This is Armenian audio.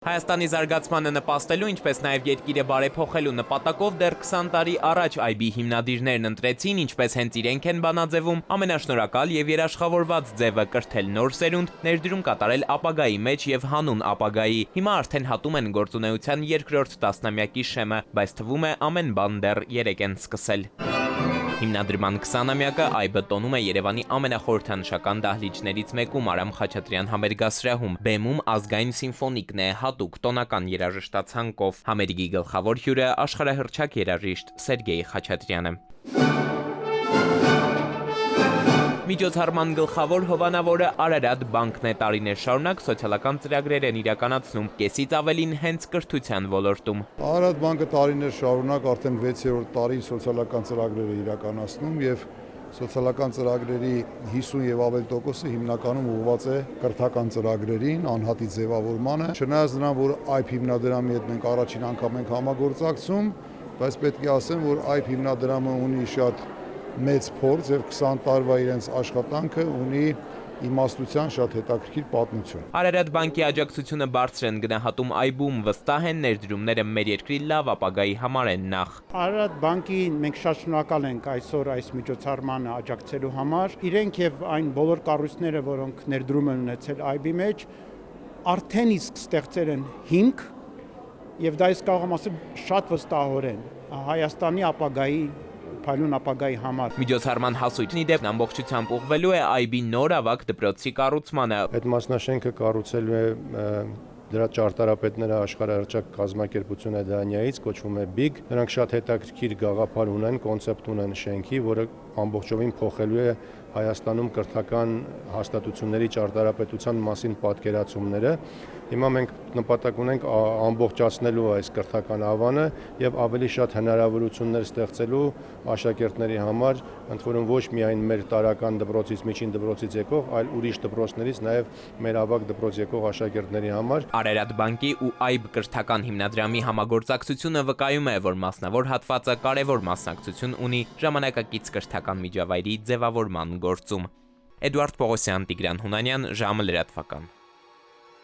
Հայաստանի զարգացմանը նպաստելու, ինչպես նաև երկիրը բարեփոխելու նպատակով դեռ 20 տարի առաջ IB հիմնադիրներն ընտրեցին, ինչպես հենց իրենք են բանաձևում, ամենաշնորհակալ եւ երաշխավորված ձևը կրթել նոր սերունդ, ներդրում կատարել ապագայի մեջ եւ հանուն ապագայի։ Հիմա արդեն հատում են գործունեության երկրորդ տասնամյակի շեմը, բայց թվում է ամեն բան դեռ երեկ են սկսել։ Հիմնադրման 20-ամյակը IB տոնում է Երևանի ամենախորհրդանշական դահլիճներից մեկում Արամ Խաչատրյան համերգասրահում։ Բեմում ազգային սիմֆոնիկն է հատուկ տոնական երաժշտացանկով։ Համերգի գլխավոր հյուրը աշխարհահռչակ երաժիշտ Սերգեյ Խաչատրյանը։ Միջոցառման գլխավոր հովանավորը Արարատ բանկն է, տարիներ շարունակ սոցիալական ծրագրեր են իրականացնում, կեսից ավելին հենց կրթության ոլորտում։ Արարատ բանկը տարիներ շարունակ արդեն 6-րդ տարին սոցիալական ծրագրեր է իրականացնում եւ սոցիալական ծրագրերի 50 եւ ավել տոկոսը հիմնականում ուղղված է կրթական ծրագրերին, անհատի ձևավորմանը։ Չնայած նրան, որ IB հիմնադրամի հետ մենք առաջին անգամ ենք համագործակցում, բայց պետք է ասեմ, որ IB հիմնադրամը ունի շատ մեծ փորձ եւ 20 տարվա իրենց աշխատանքը ունի իմաստության շատ հետաքրքիր պատմություն։ Արարատ բանկի աջակցությունը բարձր են գնահատում IB-ում, վստահ են ներդրումները մեր երկրի լավ ապագայի համար են նախ։ Արարատ բանկին մենք շատ շնորհակալ ենք այսօր այս միջոցառմանը աջակցելու համար։ Իրենք եւ այն բոլոր կառույցները, որոնք ներդրում են ունեցել IB-ի մեջ, արդեն իսկ ստեղծել են հիմք եւ դա իսկ կարող եմ ասել շատ վստահորեն Հայաստանի ապագայի փայլուն ապագայի համար։ Միջոցառման հասույթն իդեպ ամբողջությամբ ուղղվելու է IB նոր ավագ դպրոցի կառուցմանը։ Այդ մասնաշենքը կառուցելու է դրա ճարտարապետները աշխարհահռչակ կազմակերպություն է Դանիայից, կոչվում է BIG։ Նրանք շատ հետաքրքիր գաղափար ունեն, կոնցեպտ ունեն շենքի, որը ամբողջովին փոխելու է Հայաստանում կրթական հաստատությունների ճարտարապետության մասին պատկերացումները։ Հիմա մենք նպատակ ունենք ամբողջացնելու այս կրթական ավանը եւ ավելի շատ հնարավորություններ ստեղծելու աշակերտների համար, ընդ որում ոչ միայն մեր տարական դպրոցից, միջին դպրոցից եկող, այլ ուրիշ դպրոցներից նաեւ մեր ավագ դպրոց եկող աշակերտների համար։ Արարատ բանկի ու IB կրթական հիմնադրամի համագործակցությունը վկայում է, որ մասնավոր հատվածը կարևոր մասնակցություն ունի ժամանակակից կրթական միջավայրի ձևավորման գործում։ Էդուարդ Պողոսյան, Տիգրան Հունանյան, ժամը լրատվական։